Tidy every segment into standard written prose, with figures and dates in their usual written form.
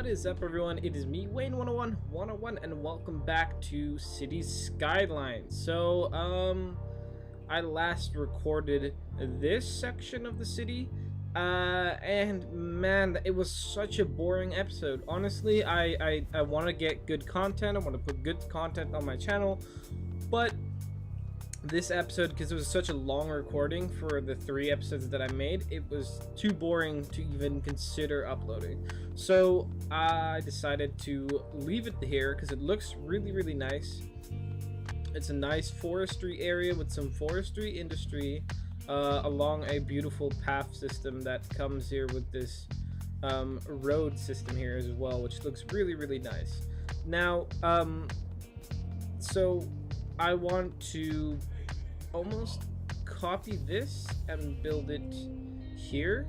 What is up, everyone? It is me, Wayne 101, and welcome back to City Skylines. I last recorded this section of the city, and man, it was such a boring episode. Honestly, I want to get good content. I want to put good content on my channel, but this episode, because it was such a long recording for the 3 episodes that I made, it was too boring to even consider uploading. So I decided to leave it here because it looks really nice. It's a nice forestry area with some forestry industry along a beautiful path system that comes here with this road system here as well, which looks really nice. Now so I want to almost copy this and build it here,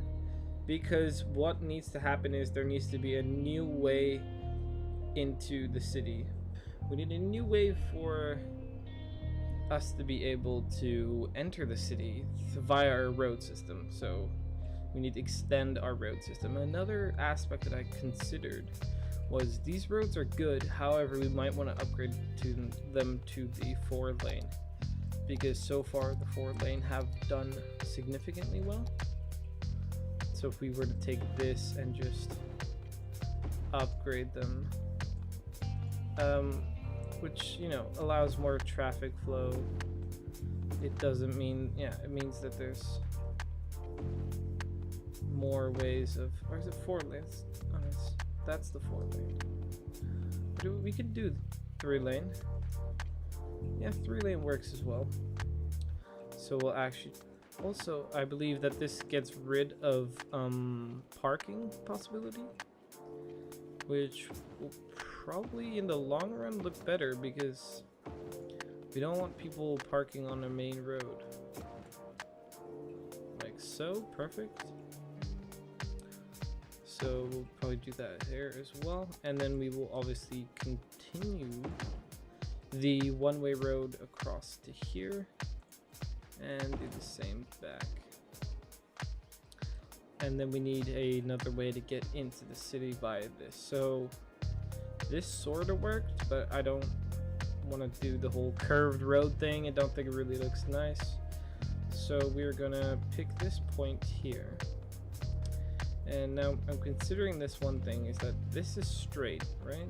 because what needs to happen is there needs to be a new way into the city. We need a new way for us to be able to enter the city via our road system. So we need to extend our road system. Another aspect that I considered was these roads are good, however we might want to upgrade them to the 4-lane, because so far the 4-lane have done significantly well. So if we were to take this and just upgrade them, which, you know, allows more traffic flow, it doesn't mean, yeah, it means that there's more ways of, or is it 4 lanes? Oh, that's the 4-lane. We could do 3-lane. Yeah, 3-lane works as well. So we'll actually also, I believe that this gets rid of parking possibility, which will probably in the long run look better, because we don't want people parking on the main road. Like so, perfect. So we'll probably do that here as well, and then we will obviously continue the one-way road across to here and do the same back. And then we need another way to get into the city via this. So this sort of worked, but I don't want to do the whole curved road thing. I don't think it really looks nice. So we're gonna pick this point here. And now I'm considering this one thing, is that this is straight, right?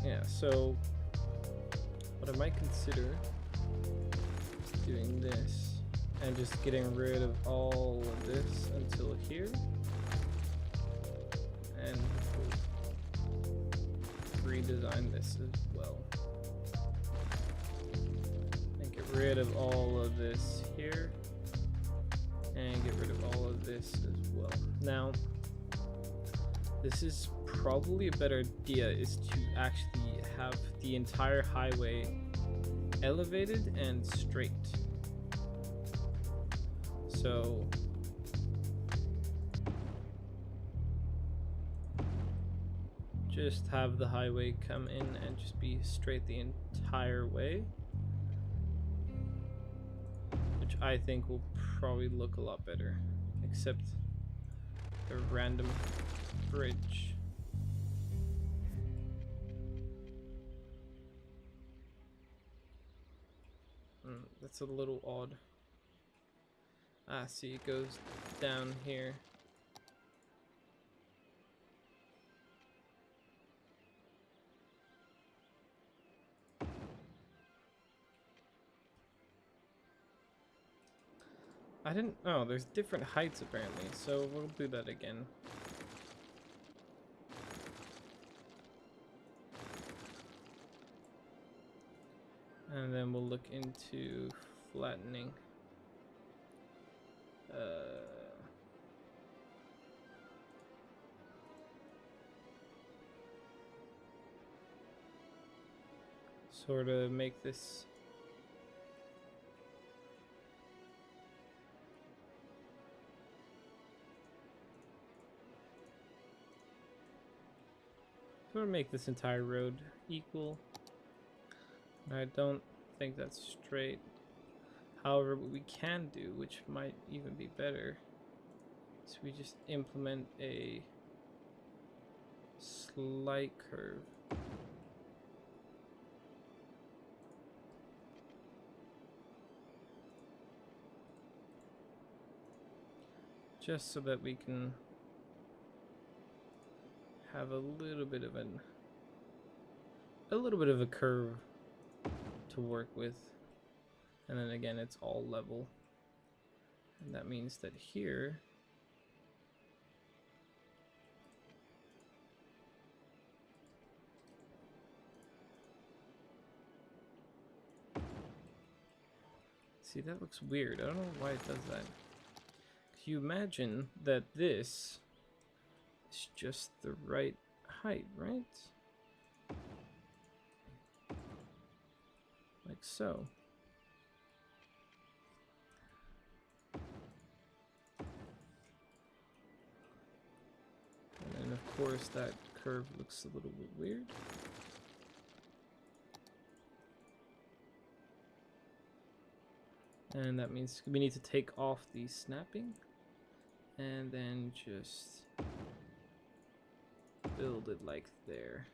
Yeah, so what I might consider is doing this and just getting rid of all of this until here, and redesign this as well, and get rid of all of this here, and get rid of all of this as well. Now this is probably a better idea, is to actually have the entire highway elevated and straight. So just have the highway come in and just be straight the entire way, which I think will probably look a lot better, except the random bridge. That's a little odd. Ah, see, it goes down here. I didn't, oh, there's different heights apparently, so we'll do that again. And then we'll look into flattening. Sort of make this entire road equal. I don't think that's straight. However, what we can do, which might even be better, is we just implement a slight curve. Just so that we can have a little bit of a curve to work with. And then again, it's all level. And that means that here see, that looks weird. I don't know why it does that. You imagine that this is just the right height, right? Like so. And then of course that curve looks a little bit weird. And that means we need to take off the snapping and then just build it like there.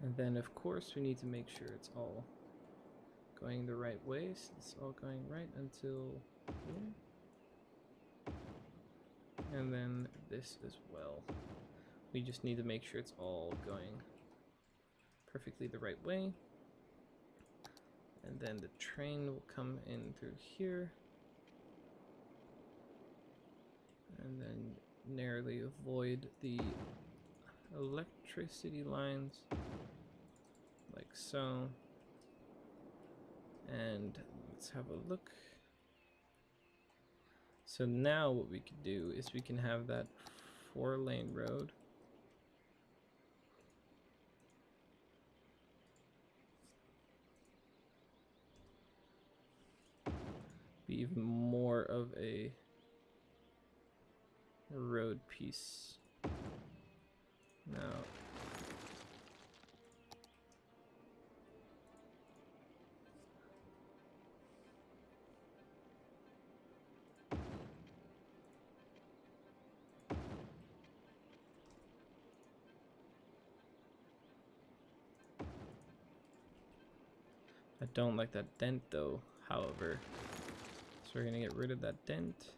And then of course we need to make sure it's all going the right way, so it's all going right until here. And then this as well. We just need to make sure it's all going perfectly the right way. And then the train will come in through here. And then narrowly avoid the electricity lines, like so. And let's have a look. So now what we can do is we can have that 4-lane road. Be even more of a road piece. Now, I don't like that dent though, however. So we're gonna get rid of that dent.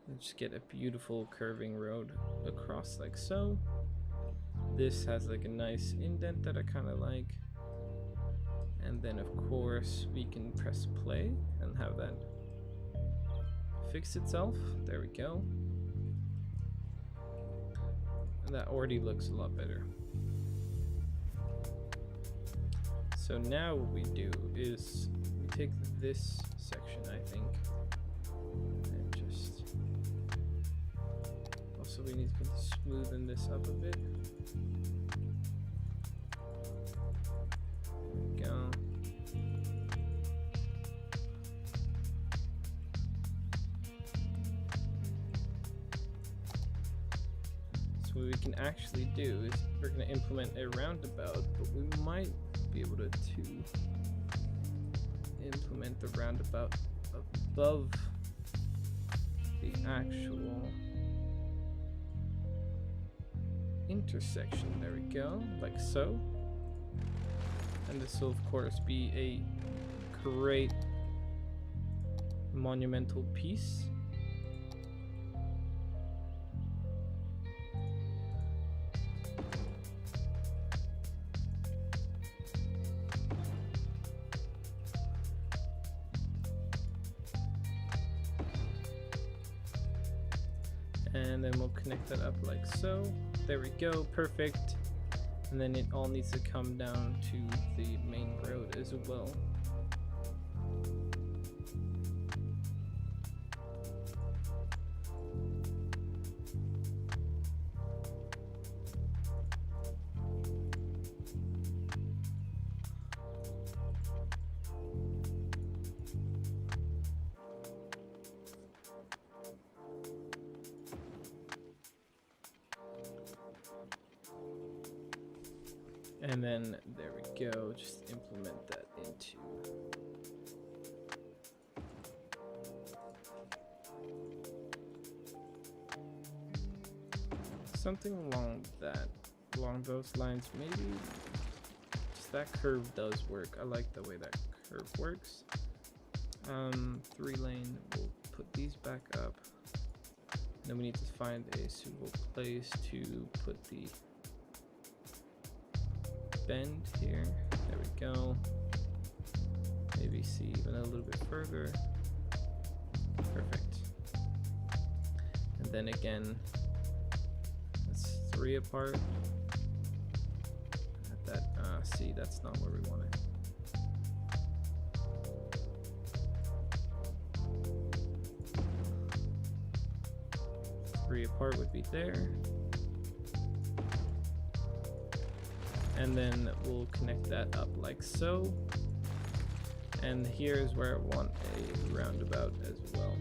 And just get a beautiful curving road across like so. This has like a nice indent that I kind of like. And then of course we can press play and have that fix itself. There we go. And that already looks a lot better. So now what we do is we take this section, I think, and just also we need to smoothen this up a bit. There we go. So what we can actually do is we're going to implement a roundabout, but we might be able to implement the roundabout above the actual intersection. There we go, like so. And this will of course be a great monumental piece. And then we'll connect that up like so. There we go, perfect. And then it all needs to come down to the main road as well. And then there we go, just implement that into something along those lines. Maybe just that curve does work. I like the way that curve works. 3-lane, we'll put these back up. Then we need to find a suitable place to put the bend here. There we go. Maybe see even a little bit further. Perfect. And then again, that's 3 apart. At that, see, that's not where we want it. 3 apart would be there. And then we'll connect that up like so. And here is where I want a roundabout as well.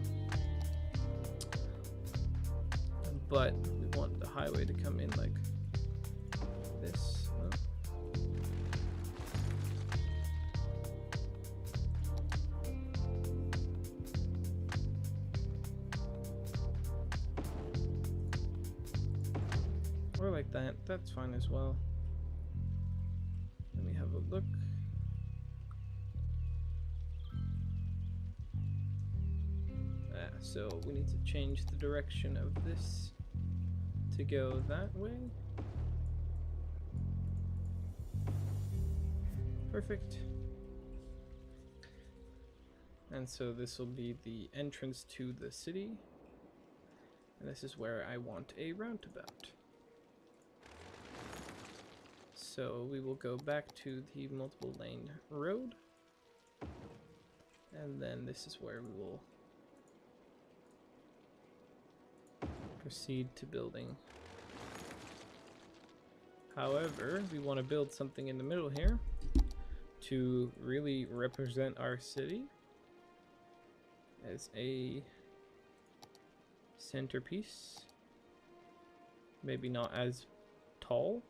But we want the highway to come in like this. Or like that, that's fine as well. Let me have a look. So we need to change the direction of this to go that way. Perfect. And so this will be the entrance to the city. And this is where I want a roundabout. So we will go back to the multiple lane road. And then this is where we will proceed to building. However, we want to build something in the middle here to really represent our city as a centerpiece. Maybe not as tall.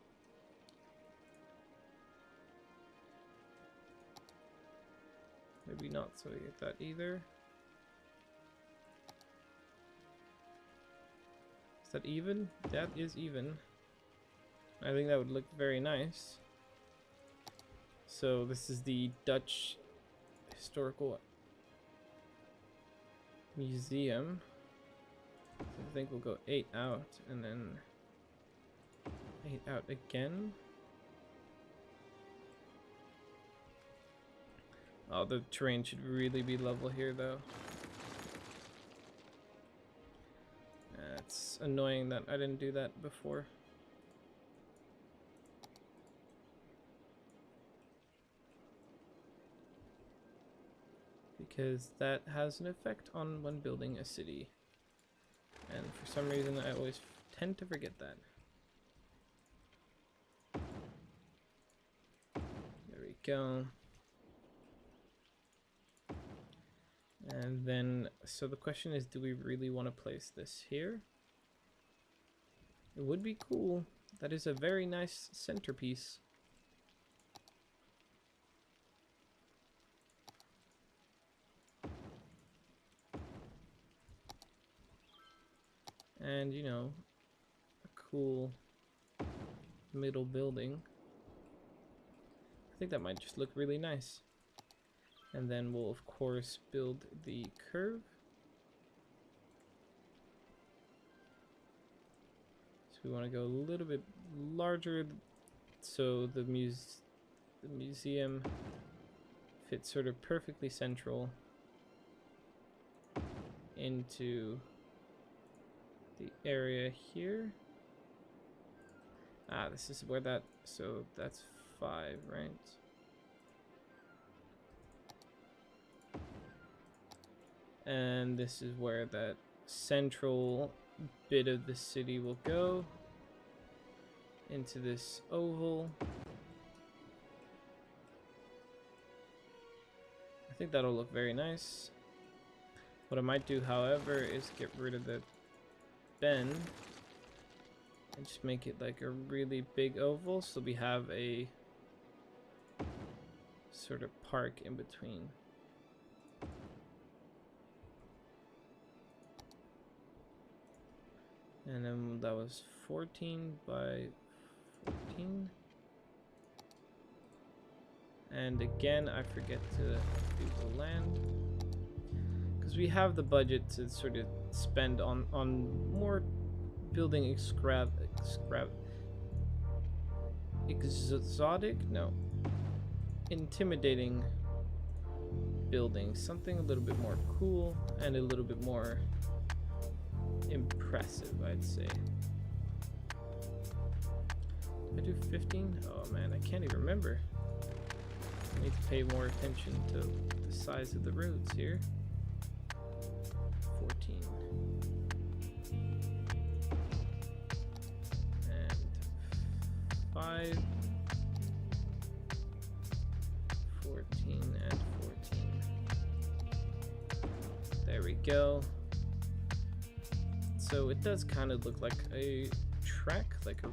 Maybe not so like that either. Is that even? That is even. I think that would look very nice. So this is the Dutch Historical Museum. So I think we'll go 8 out and then 8 out again. Oh, the terrain should really be level here though. It's annoying that I didn't do that before. Because that has an effect on when building a city. And for some reason I always tend to forget that. There we go. And then, so the question is, do we really want to place this here? It would be cool. That is a very nice centerpiece. And, you know, a cool middle building. I think that might just look really nice. And then we'll, of course, build the curve. So we want to go a little bit larger so the museum fits sort of perfectly central into the area here. Ah, this is where that, so that's 5, right? And this is where that central bit of the city will go into this oval. I think that'll look very nice. What I might do, however, is get rid of the bend and just make it like a really big oval, so we have a sort of park in between. And then that was 14 by 14. And again, I forget to do the land, because we have the budget to sort of spend on more building intimidating buildings, something a little bit more cool and a little bit more impressive, I'd say. I do 15? Oh man, I can't even remember. I need to pay more attention to the size of the roads here. 14. And 5. 14 and 14. There we go. So it does kind of look like a track, like a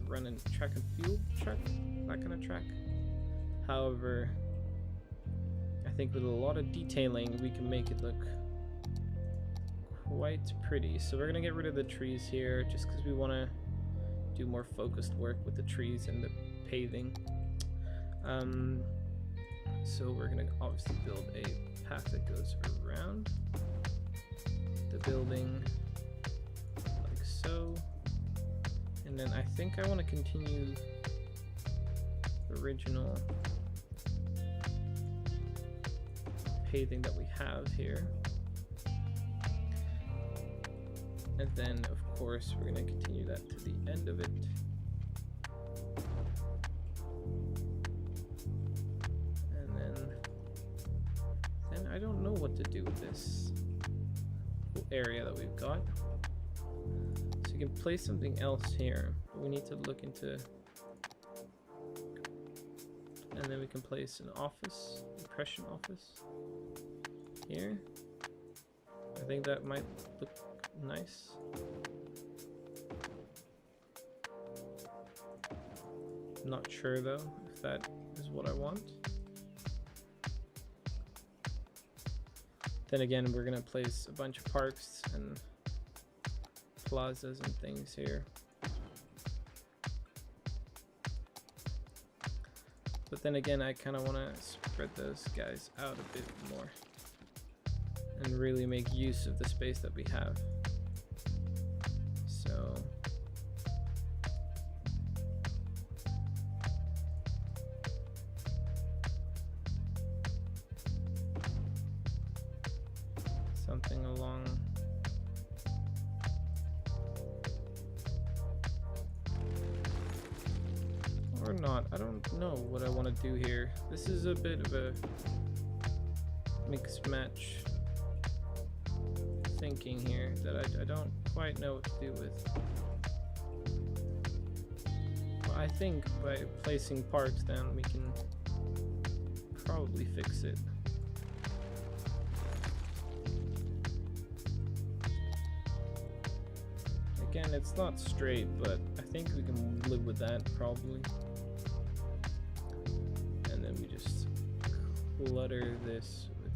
running track and field track, that kind of track. However, I think with a lot of detailing, we can make it look quite pretty. So we're gonna get rid of the trees here, just because we want to do more focused work with the trees and the paving. So we're gonna obviously build a path that goes around the building, like so. And then I think I want to continue the original paving that we have here. And then, of course, we're going to continue that to the end of it. And then I don't know what to do with this whole area that we've got. So you can place something else here. But we need to look into... And then we can place an office, impression office here. I think that might look nice. Not sure though if that is what I want. Then again, we're gonna place a bunch of parks and plazas and things here. But then again, I kind of want to spread those guys out a bit more and really make use of the space that we have. So something along or not. I don't know what I want to do here. This is a bit of a mix match thinking here that I don't quite know what to do with. Well, I think by placing parks down we can probably fix it. Again, it's not straight, but I think we can live with that probably. And then we just clutter this with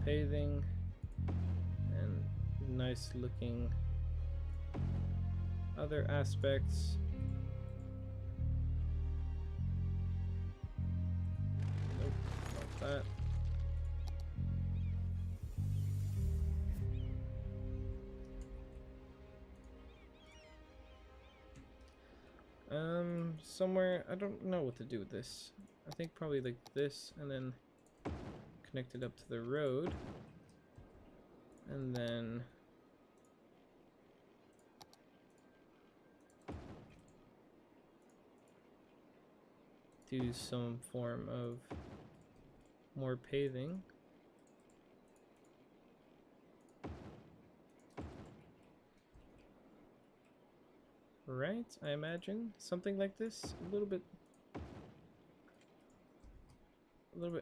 paving and nice looking other aspects. Nope, not that. Somewhere, I don't know what to do with this. I think probably like this, and then connect it up to the road, and then do some form of more paving. Right, I imagine something like this. A little bit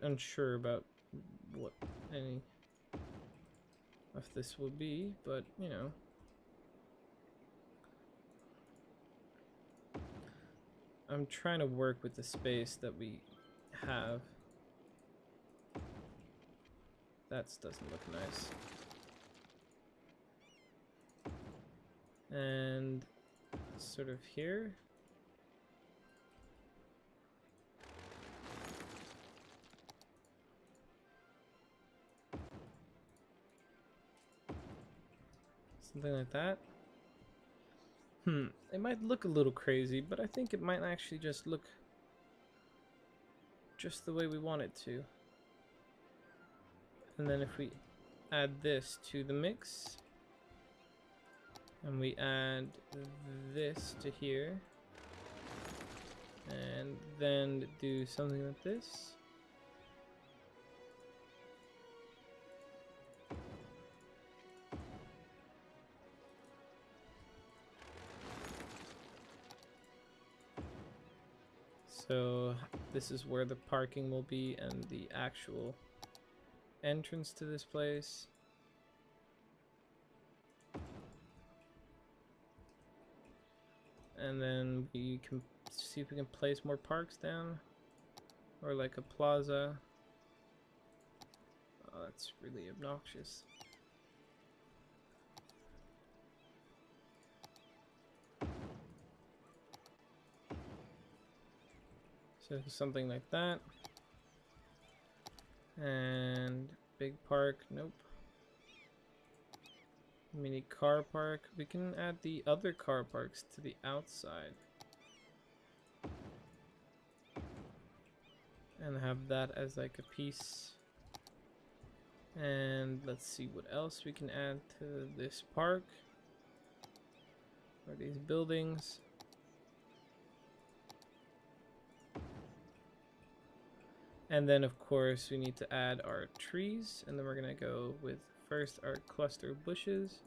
unsure about what any of this will be, but you know, I'm trying to work with the space that we have. That doesn't look nice. And sort of here. Something like that. It might look a little crazy, but I think it might actually just look just the way we want it to. And then if we add this to the mix, and we add this to here, and then do something like this. So this is where the parking will be and the actual entrance to this place. And then we can see if we can place more parks down, or like a plaza. Oh, that's really obnoxious. So something like that. And big park, nope. Mini car park. We can add the other car parks to the outside. And have that as like a piece. And let's see what else we can add to this park. Or these buildings. And then of course we need to add our trees, and then we're gonna go with first our cluster of bushes,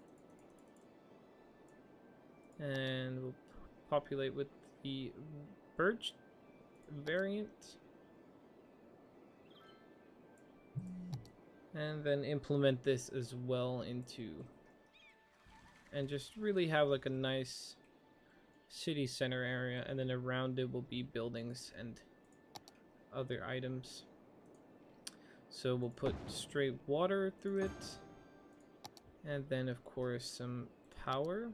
and we'll populate with the birch variant, and then implement this as well into, and just really have like a nice city center area, and then around it will be buildings and other items. So we'll put straight water through it, and then of course some power.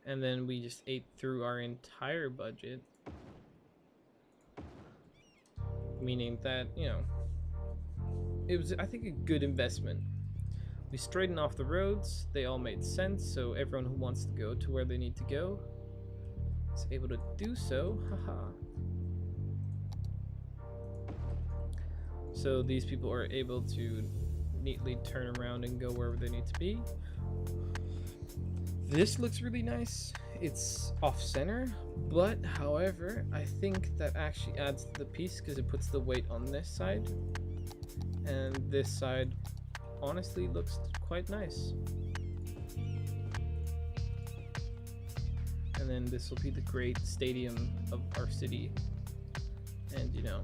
And then we just ate through our entire budget, meaning that, you know, it was, I think, a good investment. We straightened off the roads, they all made sense, so everyone who wants to go to where they need to go is able to do so. Haha. So these people are able to neatly turn around and go wherever they need to be. This looks really nice. It's off center, but however, I think that actually adds to the piece because it puts the weight on this side, and this side honestly looks quite nice. And then this will be the great stadium of our city, and you know,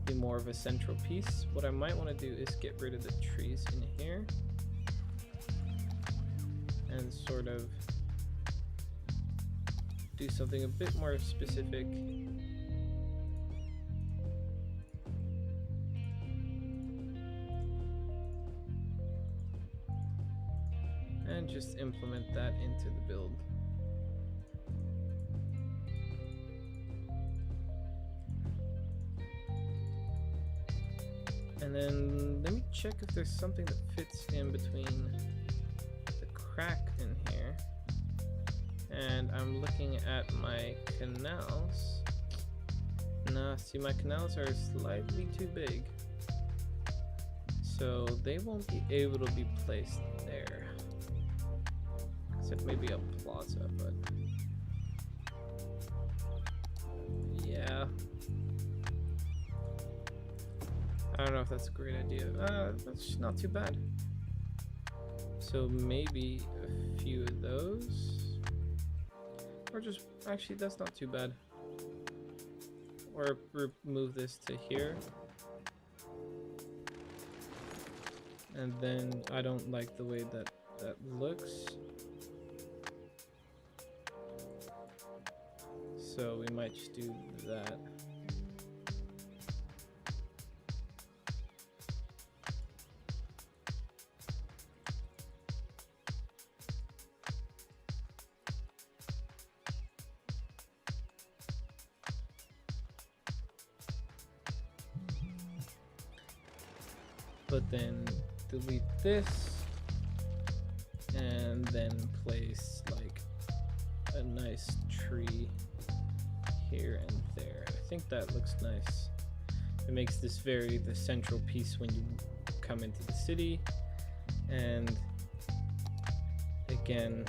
be more of a central piece. What I might want to do is get rid of the trees in here and sort of do something a bit more specific. And just implement that into the build. And then let me check if there's something that fits in between the crack in here. And I'm looking at my canals. Nah, see, my canals are slightly too big, so they won't be able to be placed there. Except maybe a plaza, but yeah. I don't know if that's a great idea. That's not too bad. So maybe a few of those. Or just, actually that's not too bad. Or remove this to here. And then I don't like the way that that looks. So we might just do that. But then delete this and then place like a nice tree here and there. I think that looks nice. It makes this the central piece when you come into the city. And again,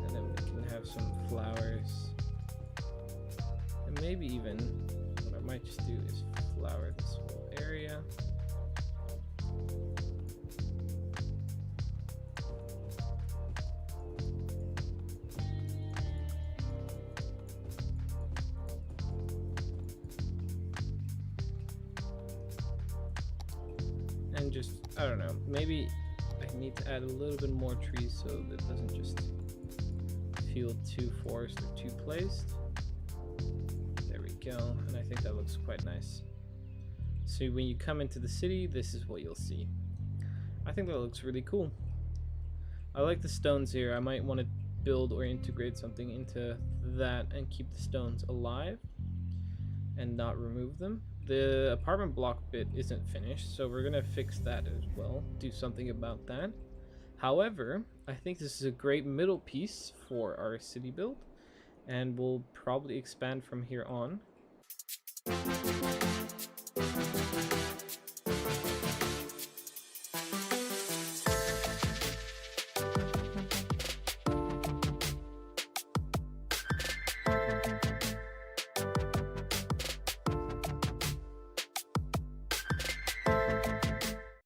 and then we can have some flowers, and maybe even what I might just do is flower this whole area. And just, I don't know, maybe I need to add a little bit more trees so that it doesn't just feel too forest or too placed. There we go, and I think that looks quite nice. So when you come into the city, this is what you'll see. I think that looks really cool. I like the stones here. I might want to build or integrate something into that and keep the stones alive and not remove them. The apartment block bit isn't finished, so we're gonna fix that as well, do something about that. However, I think this is a great middle piece for our city build, and we'll probably expand from here on.